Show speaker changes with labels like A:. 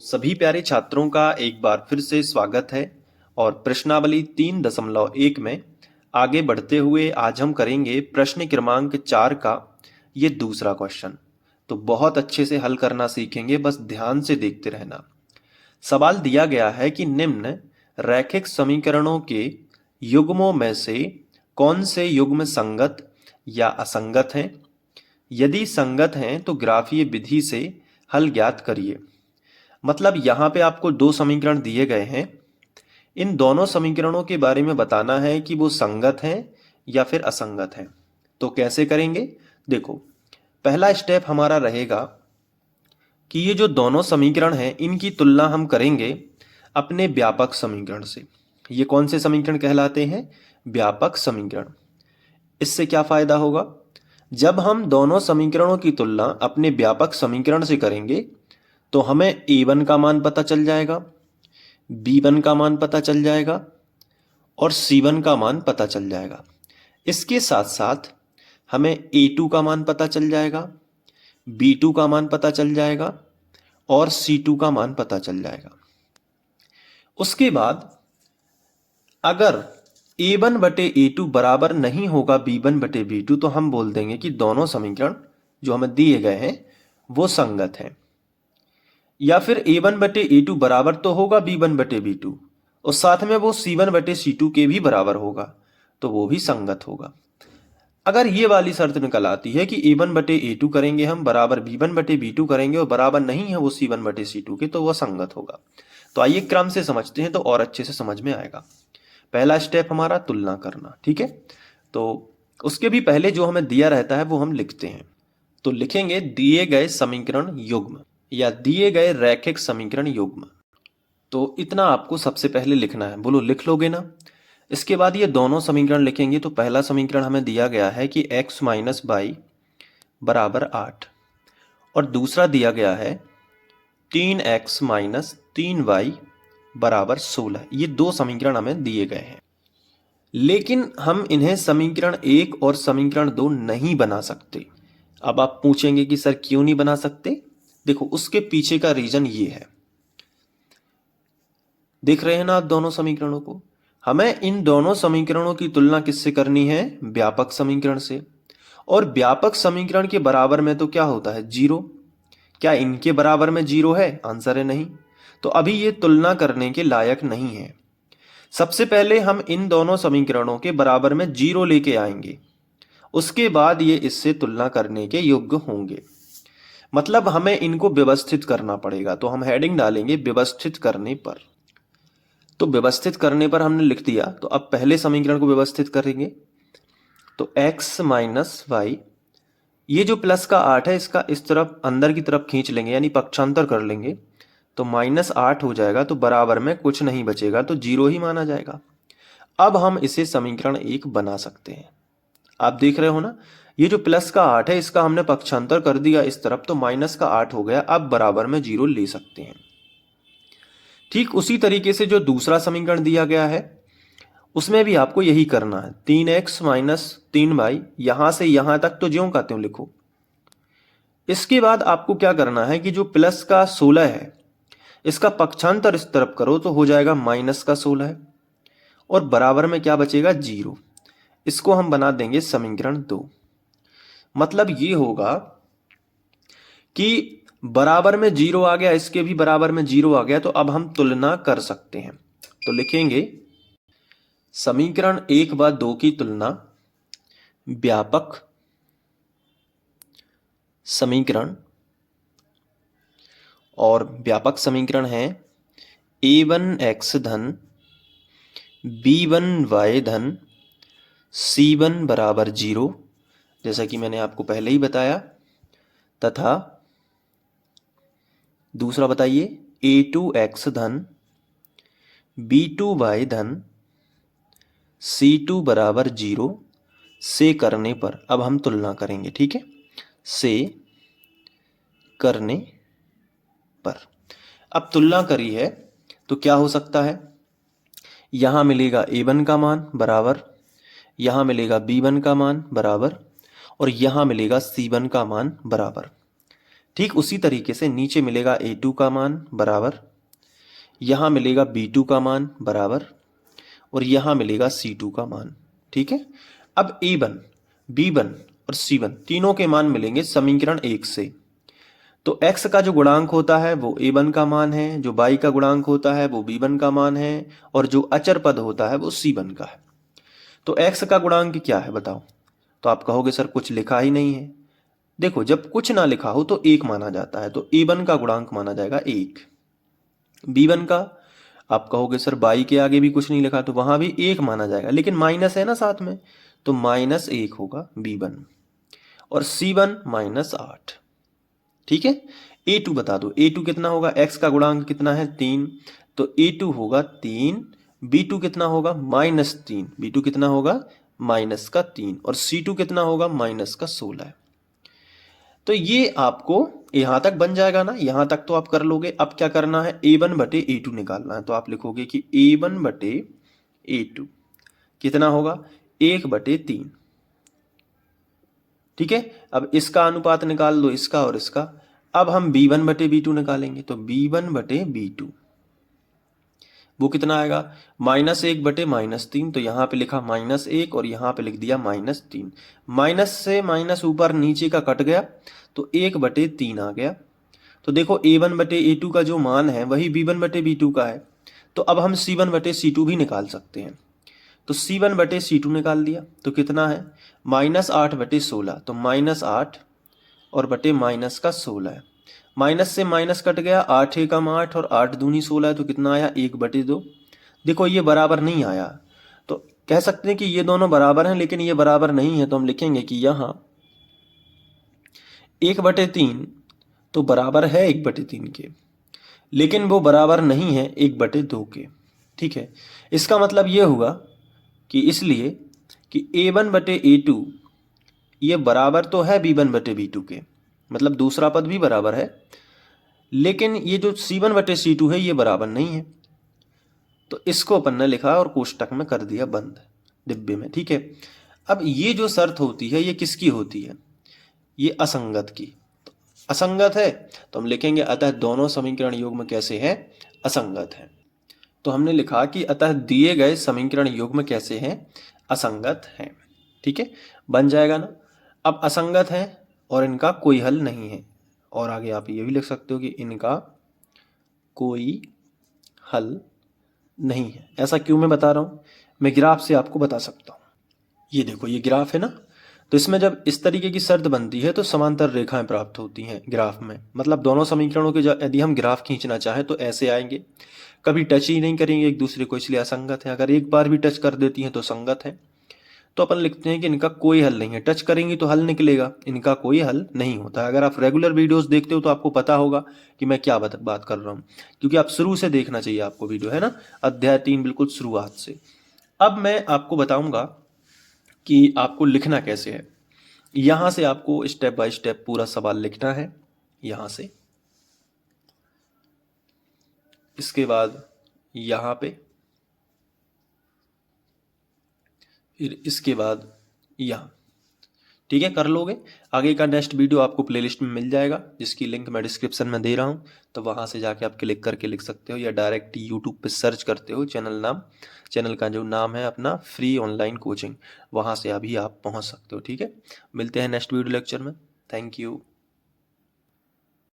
A: सभी प्यारे छात्रों का एक बार फिर से स्वागत है और प्रश्नावली 3.1 में आगे बढ़ते हुए आज हम करेंगे प्रश्न क्रमांक 4 का ये दूसरा क्वेश्चन। तो बहुत अच्छे से हल करना सीखेंगे, बस ध्यान से देखते रहना। सवाल दिया गया है कि निम्न रैखिक समीकरणों के युग्मों में से कौन से युग्म संगत या असंगत हैं। यदि संगत हैं तो ग्राफीय विधि से हल ज्ञात करिए। मतलब यहाँ पे आपको दो समीकरण दिए गए हैं, इन दोनों समीकरणों के बारे में बताना है कि वो संगत हैं या फिर असंगत हैं। तो कैसे करेंगे, देखो पहला स्टेप हमारा रहेगा कि ये जो दोनों समीकरण हैं इनकी तुलना हम करेंगे अपने व्यापक समीकरण से। ये कौन से समीकरण कहलाते हैं? व्यापक समीकरण। इससे क्या फायदा होगा? जब हम दोनों समीकरणों की तुलना अपने व्यापक समीकरण से करेंगे तो हमें a1 का मान पता चल जाएगा, b1 का मान पता चल जाएगा और c1 का मान पता चल जाएगा। इसके साथ साथ हमें a2 का मान पता चल जाएगा, b2 का मान पता चल जाएगा और c2 का मान पता चल जाएगा। उसके बाद अगर a1 बटे a2 बराबर नहीं होगा b1 बटे b2 तो हम बोल देंगे कि दोनों समीकरण जो हमें दिए गए हैं वो संगत हैं। या फिर a1 बटे a2 बराबर तो होगा b1 बटे b2 और साथ में वो c1 बटे c2 के भी बराबर होगा, तो वो भी संगत होगा। अगर ये वाली शर्त निकल आती है कि a1 बटे a2 करेंगे हम बराबर b1 बटे b2 करेंगे और बराबर नहीं है वो c1 बटे c2 के, तो वह संगत होगा। तो आइए क्रम से समझते हैं तो और अच्छे से समझ में आएगा। पहला स्टेप हमारा तुलना करना, ठीक है। तो उसके भी पहले जो हमें दिया रहता है वो हम लिखते हैं। तो लिखेंगे दिए गए समीकरण युग्म या दिए गए रैखिक समीकरण युग्म। तो इतना आपको सबसे पहले लिखना है, बोलो लिख लोगे ना? इसके बाद ये दोनों समीकरण लिखेंगे। तो पहला समीकरण हमें दिया गया है कि x माइनस वाई बराबर 8 और दूसरा दिया गया है 3x माइनस 3y बराबर 16। ये दो समीकरण हमें दिए गए हैं, लेकिन हम इन्हें समीकरण 1 और समीकरण 2 नहीं बना सकते। अब आप पूछेंगे कि सर क्यों नहीं बना सकते? देखो उसके पीछे का रीजन ये है, देख रहे हैं ना आप दोनों समीकरणों को। हमें इन दोनों समीकरणों की तुलना किससे करनी है? व्यापक समीकरण से। और व्यापक समीकरण के बराबर में तो क्या होता है? जीरो। क्या इनके बराबर में जीरो है? आंसर है नहीं। तो अभी ये तुलना करने के लायक नहीं है। सबसे पहले हम इन दोनों समीकरणों के बराबर में जीरो लेके आएंगे, उसके बाद ये इससे तुलना करने के योग्य होंगे। मतलब हमें इनको व्यवस्थित करना पड़ेगा। तो हम हेडिंग डालेंगे व्यवस्थित करने पर। तो व्यवस्थित करने पर हमने लिख दिया। तो अब पहले समीकरण को व्यवस्थित करेंगे। तो x माइनस वाई, ये जो प्लस का 8 है इसका इस तरफ अंदर की तरफ खींच लेंगे यानी पक्षांतर कर लेंगे, तो -8 हो जाएगा। तो बराबर में कुछ नहीं बचेगा, तो जीरो ही माना जाएगा। अब हम इसे समीकरण 1 बना सकते हैं। आप देख रहे हो ना, ये जो प्लस का 8 है इसका हमने पक्षांतर कर दिया इस तरफ, तो माइनस का 8 हो गया। अब बराबर में जीरो ले सकते हैं। ठीक उसी तरीके से जो दूसरा समीकरण दिया गया है उसमें भी आपको यही करना है। 3x माइनस 3y, यहां से यहां तक तो ज्यों का त्यों लिखो। इसके बाद आपको क्या करना है कि जो प्लस का 16 है इसका पक्षांतर इस तरफ करो तो हो जाएगा माइनस का 16 और बराबर में क्या बचेगा? जीरो। इसको हम बना देंगे समीकरण 2। मतलब ये होगा कि बराबर में जीरो आ गया, इसके भी बराबर में जीरो आ गया, तो अब हम तुलना कर सकते हैं। तो लिखेंगे समीकरण 1 व 2 की तुलना व्यापक समीकरण, और व्यापक समीकरण है a1x धन b1y धन c1 बराबर 0, जैसा कि मैंने आपको पहले ही बताया। तथा दूसरा बताइए a2x धन b2y धन c2 बराबर 0 से करने पर। अब हम तुलना करेंगे, ठीक है, से करने पर। अब तुलना करी है तो क्या हो सकता है? यहां मिलेगा a1 का मान बराबर, यहां मिलेगा b1 का मान बराबर और यहां मिलेगा c1 का मान बराबर। ठीक उसी तरीके से नीचे मिलेगा A2 का मान बराबर, यहाँ मिलेगा B2 का मान बराबर, और यहाँ मिलेगा C2 का मान। ठीक है, अब A1, B1 और C1 तीनों के मान मिलेंगे समीकरण 1 से। तो x का जो गुणांक होता है वो A1 का मान है, जो y का गुणांक होता है वो B1 का मान है, और जो अचर पद होता है वो C1 का है। तो x का गुणांक क्या है बताओ? तो आप कहोगे सर कुछ लिखा ही नहीं है। देखो, जब कुछ ना लिखा हो तो 1 माना जाता है, तो A1 का गुणांक माना जाएगा 1। B1 का आप कहोगे सर y के आगे भी कुछ नहीं लिखा तो वहां भी 1 माना जाएगा, लेकिन माइनस है ना साथ में, तो -1 होगा B1, और C1 -8। ठीक है, A2 बता दो, A2 कितना होगा? x का गुणांक कितना है? 3, तो A2 होगा 3। B2 कितना होगा? -3। B2 कितना होगा? -3। और C2 कितना होगा? -16। तो ये आपको यहां तक बन जाएगा ना, यहां तक तो आप कर लोगे। अब क्या करना है? A1 बटे A2 निकालना है। तो आप लिखोगे कि A1 बटे A2 कितना होगा? 1/3। ठीक है, अब इसका अनुपात निकाल दो, इसका और इसका। अब हम B1 बटे B2 निकालेंगे, तो B1 बटे B2 वो कितना आएगा? -1 बटे -3। तो यहाँ पे लिखा -1 और यहाँ पे लिख दिया -3। माइनस से माइनस ऊपर नीचे का कट गया, तो 1/3 आ गया। तो देखो A1 बटे A2 का जो मान है वही B1 बटे B2 का है। तो अब हम C1 बटे C2 भी निकाल सकते हैं। तो C1 बटे C2 निकाल दिया, तो कितना है? -8 बटे 16। तो -8 और बटे माइनस का 16 है। माइनस से माइनस कट गया, 8 एकम 8 और 8 दूनी 16 है, तो कितना आया? 1/2। देखो ये बराबर नहीं आया, तो कह सकते हैं कि ये दोनों बराबर हैं, लेकिन ये बराबर नहीं है। तो हम लिखेंगे कि यहाँ 1/3 तो बराबर है 1/3 के, लेकिन वो बराबर नहीं है 1/2 के। ठीक है, इसका मतलब ये हुआ कि इसलिए कि A1 बटे A2 ये बराबर तो है B1 बटे B2 के, मतलब दूसरा पद भी बराबर है, लेकिन ये जो C1 बटे C2 है ये बराबर नहीं है। तो इसको अपन ने लिखा और कोष्टक में कर दिया बंद डिब्बे में। ठीक है, अब ये जो शर्त होती है ये किसकी होती है? ये असंगत की। तो असंगत है तो हम लिखेंगे अतः दोनों समीकरण युग्म कैसे हैं? असंगत है। तो हमने लिखा कि अतः दिए गए समीकरण युग्म कैसे हैं? असंगत हैं। ठीक है, बन जाएगा ना। अब असंगत है और इनका कोई हल नहीं है, और आगे आप ये भी लिख सकते हो कि इनका कोई हल नहीं है। ऐसा क्यों मैं बता रहा हूं? मैं ग्राफ से आपको बता सकता हूं। ये देखो, ये ग्राफ है ना, तो इसमें जब इस तरीके की शर्त बनती है तो समांतर रेखाएं प्राप्त होती हैं ग्राफ में। मतलब दोनों समीकरणों के यदि हम ग्राफ खींचना चाहें तो ऐसे आएंगे, कभी टच ही नहीं करेंगे एक दूसरे को, इसलिए असंगत है। अगर एक बार भी टच कर देती हैं तो संगत है। तो अपन लिखते हैं कि इनका कोई हल नहीं है। टच करेंगी तो हल निकलेगा, इनका कोई हल नहीं होता। अगर आप रेगुलर वीडियोस देखते हो तो आपको पता होगा कि मैं क्या बात कर रहा हूँ, क्योंकि आप शुरू से देखना चाहिए आपको वीडियो, है ना, अध्याय 3 बिल्कुल शुरुआत से। अब मैं आपको बताऊंगा कि आपको लिखना कैसे है। यहां से आपको स्टेप बाय स्टेप पूरा सवाल लिखना है, यहां से, इसके बाद यहां पे, फिर इसके बाद यहां। ठीक है, कर लोगे। आगे का नेक्स्ट वीडियो आपको प्लेलिस्ट में मिल जाएगा, जिसकी लिंक मैं डिस्क्रिप्शन में दे रहा हूं, तो वहां से जाके आप क्लिक करके लिख सकते हो, या डायरेक्ट यूट्यूब पे सर्च करते हो चैनल का जो नाम है अपना फ्री ऑनलाइन कोचिंग, वहां से अभी आप पहुंच सकते हो। ठीक है, मिलते हैं नेक्स्ट वीडियो लेक्चर में। Thank you.